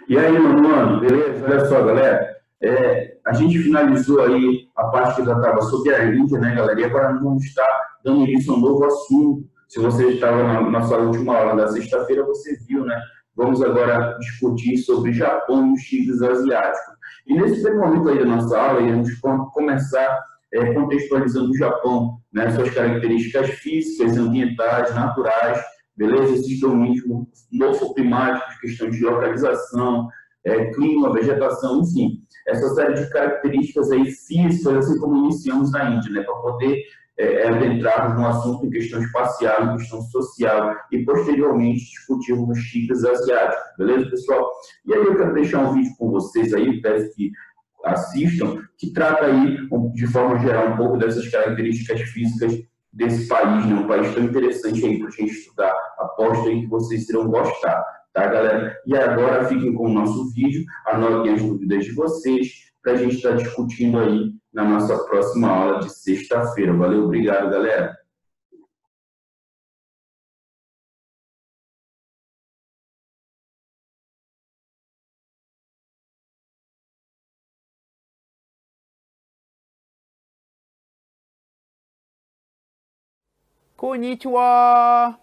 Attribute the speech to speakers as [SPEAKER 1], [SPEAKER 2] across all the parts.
[SPEAKER 1] E aí, meu mano, beleza? Olha só, galera. A gente finalizou aí a parte que tratava sobre a Índia, né, galera? E agora nós vamos estar dando início a um novo assunto. Se você estava na nossa última aula da sexta-feira, você viu, né? Vamos agora discutir sobre Japão e os tigres asiáticos. E nesse primeiro momento aí da nossa aula, iremos começar contextualizando o Japão, né? Suas características físicas, ambientais, naturais, beleza? Esses domínios morfoclimáticos, questão de localização, clima, vegetação, enfim, essa série de características aí físicas, assim como iniciamos na Índia, né, para poder adentrarmos no assunto em questão espacial, em questão social e posteriormente discutirmos os tigres asiáticos, beleza, pessoal? E aí eu quero deixar um vídeo com vocês aí, peço que assistam, que trata aí, de forma geral, um pouco dessas características físicas desse país, né? Um país tão interessante aí para a gente estudar. Aposto aí que vocês irão gostar, tá, galera? E agora fiquem com o nosso vídeo, anotem as dúvidas de vocês, para a gente estar discutindo aí na nossa próxima aula de sexta-feira. Valeu, obrigado, galera.
[SPEAKER 2] Konnichiwa!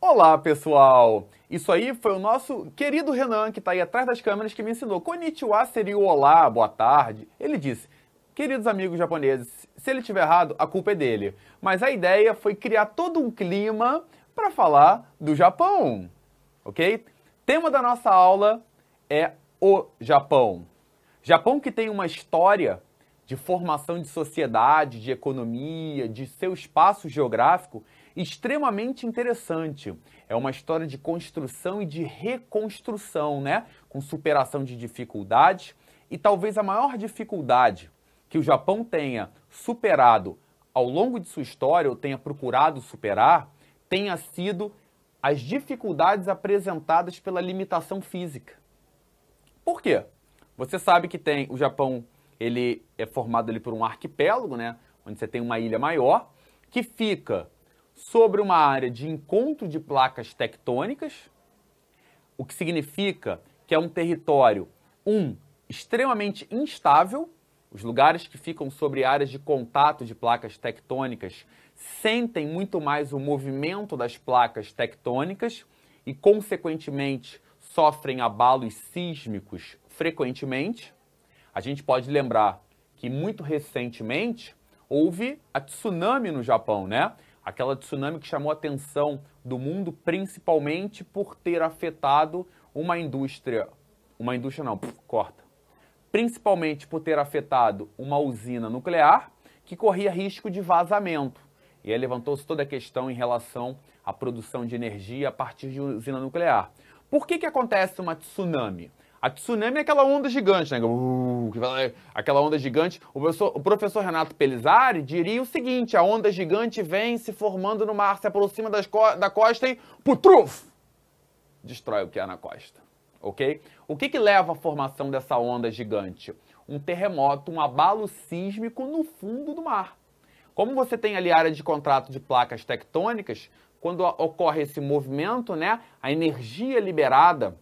[SPEAKER 2] Olá, pessoal! Isso aí foi o nosso querido Renan, que está aí atrás das câmeras, que me ensinou. Konnichiwa seria o olá, boa tarde. Ele disse, queridos amigos japoneses, se ele estiver errado, a culpa é dele. Mas a ideia foi criar todo um clima para falar do Japão, ok? Tema da nossa aula é o Japão. Japão que tem uma história de formação de sociedade, de economia, de seu espaço geográfico extremamente interessante. É uma história de construção e de reconstrução, né? Com superação de dificuldades e talvez a maior dificuldade que o Japão tenha superado ao longo de sua história, ou tenha procurado superar, tenha sido as dificuldades apresentadas pela limitação física. Por quê? Você sabe que tem o Japão, ele é formado ali por um arquipélago, né? Onde você tem uma ilha maior, que fica sobre uma área de encontro de placas tectônicas, o que significa que é um território, extremamente instável. Os lugares que ficam sobre áreas de contato de placas tectônicas sentem muito mais o movimento das placas tectônicas e, consequentemente, sofrem abalos sísmicos frequentemente. A gente pode lembrar que muito recentemente houve a tsunami no Japão, né? Aquela tsunami que chamou a atenção do mundo principalmente por ter afetado principalmente por ter afetado uma usina nuclear que corria risco de vazamento. E aí levantou-se toda a questão em relação à produção de energia a partir de usina nuclear. Por que acontece uma tsunami? A tsunami é aquela onda gigante, né? Aquela onda gigante. O professor Renato Pelizari diria o seguinte: a onda gigante vem se formando no mar, se aproxima da costa e putruf! Destrói o que há na costa. Ok? O que leva à formação dessa onda gigante? Um terremoto, um abalo sísmico no fundo do mar. Como você tem ali área de contrato de placas tectônicas, quando ocorre esse movimento, né, a energia liberada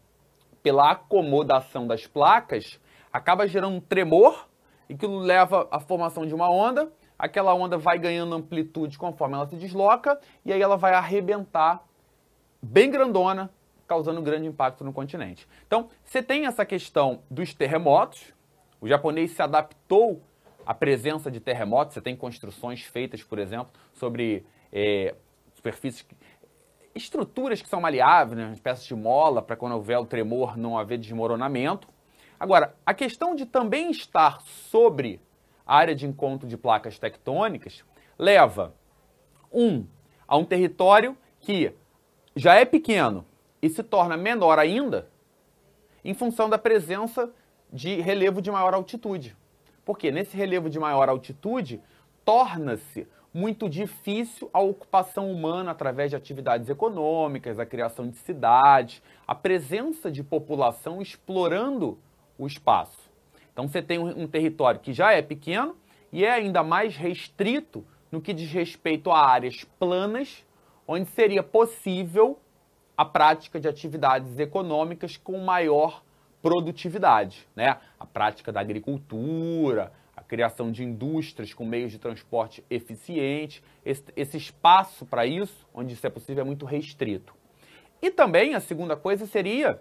[SPEAKER 2] pela acomodação das placas acaba gerando um tremor e que leva à formação de uma onda. Aquela onda vai ganhando amplitude conforme ela se desloca e aí ela vai arrebentar bem grandona, causando um grande impacto no continente. Então, você tem essa questão dos terremotos. O japonês se adaptou à presença de terremotos. Você tem construções feitas, por exemplo, sobre superfícies, estruturas que são maleáveis, né, peças de mola, para quando houver o tremor não haver desmoronamento. Agora, a questão de também estar sobre a área de encontro de placas tectônicas leva, a um território que já é pequeno e se torna menor ainda em função da presença de relevo de maior altitude. Porque nesse relevo de maior altitude torna-se muito difícil a ocupação humana através de atividades econômicas, a criação de cidades, a presença de população explorando o espaço. Então você tem um território que já é pequeno e é ainda mais restrito no que diz respeito a áreas planas, onde seria possível a prática de atividades econômicas com maior produtividade, né? A prática da agricultura, a criação de indústrias com meios de transporte eficientes. Esse espaço para isso, onde isso é possível, é muito restrito. E também a segunda coisa seria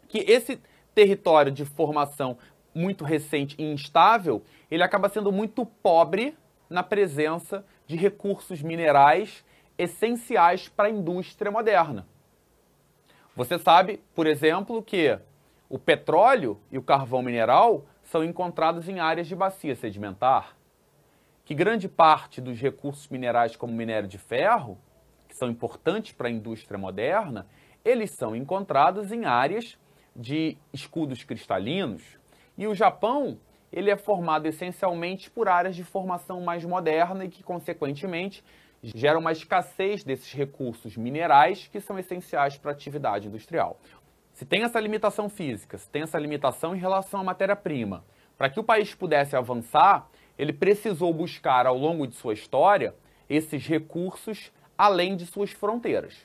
[SPEAKER 2] que esse território de formação muito recente e instável, ele acaba sendo muito pobre na presença de recursos minerais essenciais para a indústria moderna. Você sabe, por exemplo, que o petróleo e o carvão mineral são encontrados em áreas de bacia sedimentar, que grande parte dos recursos minerais, como o minério de ferro, que são importantes para a indústria moderna, eles são encontrados em áreas de escudos cristalinos. E o Japão, ele é formado essencialmente por áreas de formação mais moderna e que, consequentemente, geram uma escassez desses recursos minerais que são essenciais para a atividade industrial. Se tem essa limitação física, se tem essa limitação em relação à matéria-prima, para que o país pudesse avançar, ele precisou buscar, ao longo de sua história, esses recursos além de suas fronteiras.